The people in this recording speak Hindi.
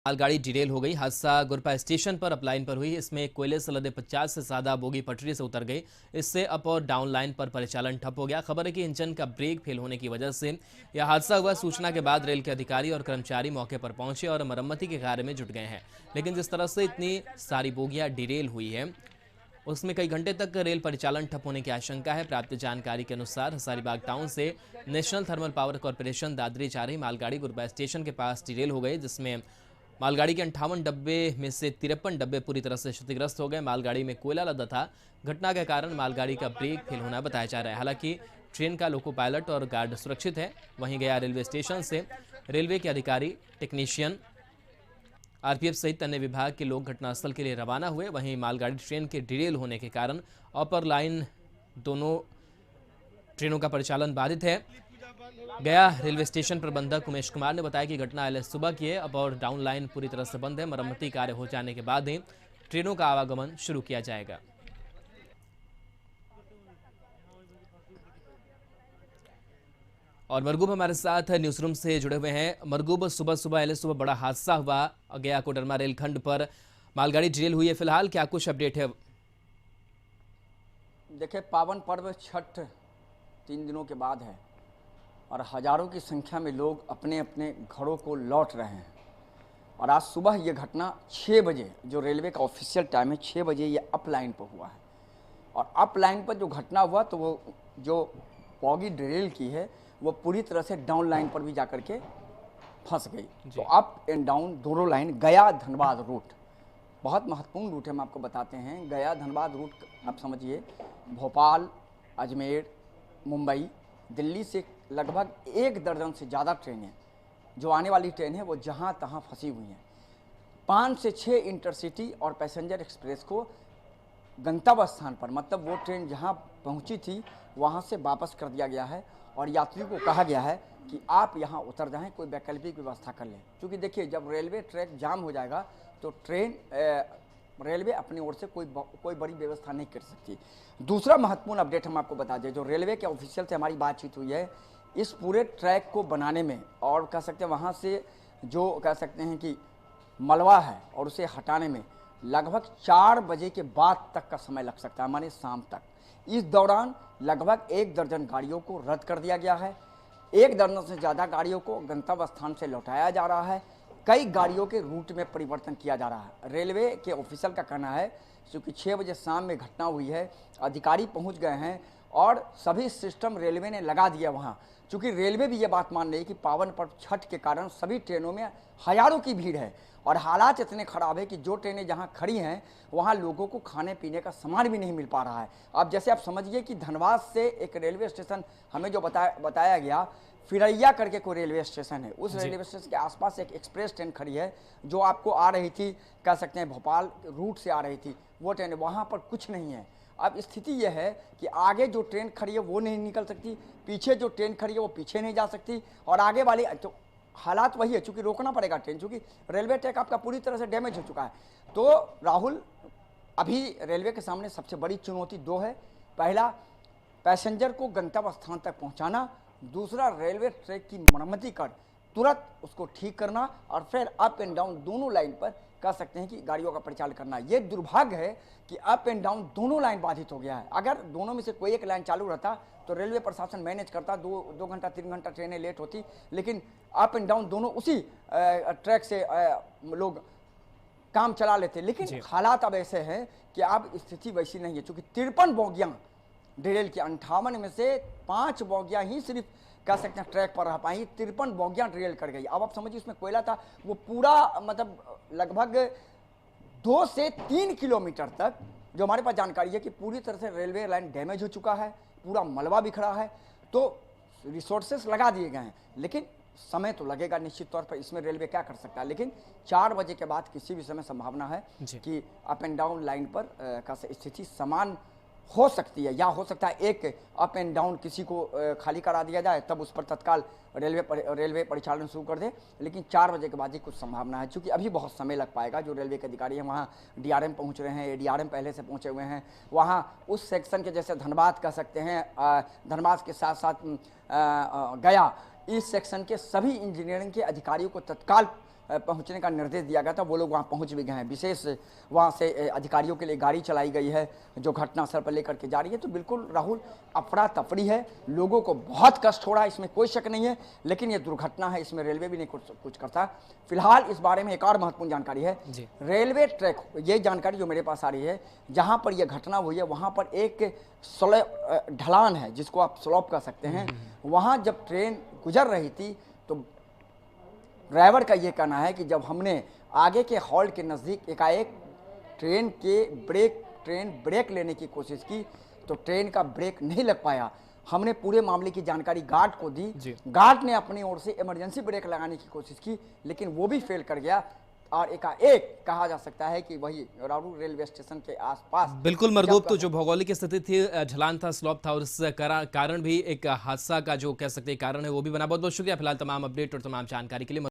मालगाड़ी डिरेल हो गई। हादसा गुरपा स्टेशन पर अप लाइन पर हुई। इसमें कोयले से लदे 50 से ज्यादा बोगी पटरी से उतर गई। इससे अप और डाउन लाइन पर परिचालन ठप हो गया। खबर है कि इंजन का ब्रेक फेल होने की वजह से यह हादसा हुआ। सूचना के बाद रेल के अधिकारी और कर्मचारी मौके पर पहुंचे और मरम्मती के कार्य में जुट गए हैं। लेकिन जिस तरह से इतनी सारी बोगियां डिरेल हुई है उसमें कई घंटे तक रेल परिचालन ठप होने की आशंका है। प्राप्त जानकारी के अनुसार हजारीबाग टाउन से national thermal power corporation Dadri जा रही मालगाड़ी गुरबा स्टेशन के पास डिरेल हो गई, जिसमें मालगाड़ी के 58 डब्बे में से 53 डब्बे पूरी तरह से क्षतिग्रस्त हो गए। मालगाड़ी में कोयला लदा था। घटना के कारण मालगाड़ी का ब्रेक फेल होना बताया जा रहा है। हालांकि ट्रेन का लोको पायलट और गार्ड सुरक्षित है। वहीं गया रेलवे स्टेशन से रेलवे के अधिकारी, टेक्नीशियन, आरपीएफ सहित अन्य विभाग के लोग घटनास्थल के लिए रवाना हुए। वहीं मालगाड़ी ट्रेन के डिरेल होने के कारण अपर लाइन दोनों ट्रेनों का परिचालन बाधित है। गया रेलवे स्टेशन प्रबंधक उमेश कुमार ने बताया कि घटना आज सुबह की है। अप और डाउन लाइन पूरी तरह से बंद है। मरम्मती कार्य हो जाने के बाद ही ट्रेनों का आवागमन शुरू किया जाएगा। और मरगूब हमारे साथ न्यूज रूम से जुड़े हुए हैं। मरगूब, सुबह बड़ा हादसा हुआ गया कोडरमा रेलखंड पर, मालगाड़ी डिरेल हुई है। फिलहाल क्या कुछ अपडेट है? देखिए, पावन पर्व छठ 3 दिनों के बाद है और हजारों की संख्या में लोग अपने अपने घरों को लौट रहे हैं। और आज सुबह ये घटना 6 बजे, जो रेलवे का ऑफिशियल टाइम है 6 बजे, ये अप लाइन पर हुआ है। और अप लाइन पर जो घटना हुआ तो वो जो बॉगी डिरेल की है वो पूरी तरह से डाउन लाइन पर भी जाकर के फंस गई। तो अप एंड डाउन दोनों लाइन, गया धनबाद रूट बहुत महत्वपूर्ण रूट है। हम आपको बताते हैं, गया धनबाद रूट आप समझिए, भोपाल, अजमेर, मुंबई, दिल्ली से लगभग 1 दर्जन से ज़्यादा ट्रेनें जो आने वाली ट्रेन है वो जहाँ तहाँ फंसी हुई हैं। 5 से 6 इंटरसिटी और पैसेंजर एक्सप्रेस को गंतव्य स्थान पर, मतलब वो ट्रेन जहाँ पहुँची थी वहाँ से वापस कर दिया गया है और यात्रियों को कहा गया है कि आप यहाँ उतर जाएं, कोई वैकल्पिक व्यवस्था कर लें। क्योंकि देखिए, जब रेलवे ट्रैक जाम हो जाएगा तो रेलवे अपनी ओर से कोई बड़ी व्यवस्था नहीं कर सकती। दूसरा महत्वपूर्ण अपडेट हम आपको बता दें, जो रेलवे के ऑफिशियल से हमारी बातचीत हुई है, इस पूरे ट्रैक को बनाने में और कह सकते हैं वहाँ से जो कह सकते हैं कि मलबा है और उसे हटाने में लगभग 4 बजे के बाद तक का समय लग सकता है, माने शाम तक। इस दौरान लगभग 1 दर्जन गाड़ियों को रद्द कर दिया गया है। 1 दर्जन से ज़्यादा गाड़ियों को गंतव्य स्थान से लौटाया जा रहा है। कई गाड़ियों के रूट में परिवर्तन किया जा रहा है। रेलवे के ऑफिशियल का कहना है क्योंकि 6 बजे शाम में घटना हुई है, अधिकारी पहुंच गए हैं और सभी सिस्टम रेलवे ने लगा दिया वहां। क्योंकि रेलवे भी ये बात मान रही है कि पावन पर्व छठ के कारण सभी ट्रेनों में हजारों की भीड़ है और हालात इतने खराब है कि जो ट्रेनें जहाँ खड़ी हैं वहाँ लोगों को खाने पीने का सामान भी नहीं मिल पा रहा है। अब जैसे आप समझिए कि धनबाद से एक रेलवे स्टेशन हमें जो बताया गया, फिरैया करके कोई रेलवे स्टेशन है, उस रेलवे स्टेशन के आसपास एक एक्सप्रेस ट्रेन खड़ी है जो आपको आ रही थी, कह सकते हैं भोपाल रूट से आ रही थी, वो ट्रेन वहाँ पर कुछ नहीं है। अब स्थिति यह है कि आगे जो ट्रेन खड़ी है वो नहीं निकल सकती, पीछे जो ट्रेन खड़ी है वो पीछे नहीं जा सकती और आगे वाली तो हालात वही है, चूंकि रोकना पड़ेगा ट्रेन, चूंकि रेलवे ट्रैक आपका पूरी तरह से डैमेज हो चुका है। तो राहुल, अभी रेलवे के सामने सबसे बड़ी चुनौती 2 है। पहला, पैसेंजर को गंतव्य स्थान तक पहुंचाना। दूसरा, रेलवे ट्रैक की मरम्मती कर तुरंत उसको ठीक करना और फिर अप एंड डाउन दोनों लाइन पर कह सकते हैं कि गाड़ियों का परिचालन करना। ये दुर्भाग्य है कि अप एंड डाउन दोनों लाइन बाधित हो गया है। अगर दोनों में से कोई एक लाइन चालू रहता तो रेलवे प्रशासन मैनेज करता, 2 घंटा 3 घंटा ट्रेनें लेट होती, लेकिन अप एंड डाउन दोनों उसी ट्रैक से लोग काम चला लेते। लेकिन हालात अब ऐसे हैं कि अब स्थिति वैसी नहीं है। चूंकि 53 बोगियां डिरेल की, 58 में से 5 बोगियां ही सिर्फ कह सकते हैं ट्रैक पर रह पाई, 53 बोगियां डिरेल कर गई। अब आप समझिए, इसमें कोयला था, वो पूरा मतलब लगभग 2 से 3 किलोमीटर तक, जो हमारे पास जानकारी है कि पूरी तरह से रेलवे लाइन डैमेज हो चुका है, पूरा मलबा बिखरा है। तो रिसोर्सेस लगा दिए गए हैं, लेकिन समय तो लगेगा निश्चित तौर पर। इसमें रेलवे क्या कर सकता है, लेकिन 4 बजे के बाद किसी भी समय संभावना है कि अप एंड डाउन लाइन पर का स्थिति समान हो सकती है, या हो सकता है एक अप एंड डाउन किसी को खाली करा दिया जाए, तब उस पर तत्काल रेलवे परिचालन शुरू कर दे। लेकिन 4 बजे के बाद ही कुछ संभावना है, क्योंकि अभी बहुत समय लग पाएगा। जो रेलवे के अधिकारी हैं वहाँ डीआरएम पहुँच रहे हैं, एडीआरएम पहले से पहुँचे हुए हैं वहाँ उस सेक्शन के, जैसे धनबाद कह सकते हैं, धनबाद के साथ साथ गया, इस सेक्शन के सभी इंजीनियरिंग के अधिकारियों को तत्काल पहुंचने का निर्देश दिया गया था, वो लोग वहां पहुंच भी गए हैं। विशेष वहां से अधिकारियों के लिए गाड़ी चलाई गई है जो घटनास्थल पर लेकर के जा रही है। तो बिल्कुल राहुल, अफरा तफरी है, लोगों को बहुत कष्ट हो रहा है, इसमें कोई शक नहीं है, लेकिन ये दुर्घटना है, इसमें रेलवे भी नहीं कुछ करता। फिलहाल इस बारे में एक और महत्वपूर्ण जानकारी है, रेलवे ट्रैक, ये जानकारी जो मेरे पास आ रही है, जहां पर यह घटना हुई है वहां पर एक ढलान है जिसको आप स्लोप कह सकते हैं। वहां जब ट्रेन गुजर रही थी तो ड्राइवर का यह कहना है कि जब हमने आगे के हॉल्ट के नज़दीक एकाएक ट्रेन ब्रेक लेने की कोशिश की तो ट्रेन का ब्रेक नहीं लग पाया। हमने पूरे मामले की जानकारी गार्ड को दी, गार्ड ने अपनी ओर से इमरजेंसी ब्रेक लगाने की कोशिश की, लेकिन वो भी फेल कर गया और एकाएक कहा जा सकता है कि वही रारू रेलवे स्टेशन के आसपास बिल्कुल मरगोब, तो जो भौगोलिक स्थिति थी, ढलान था, स्लोप था, और इस कारण भी एक हादसा का जो कह सकते हैं कारण है वो भी बना। बहुत बहुत शुक्रिया फिलहाल तमाम अपडेट और तमाम जानकारी के लिए।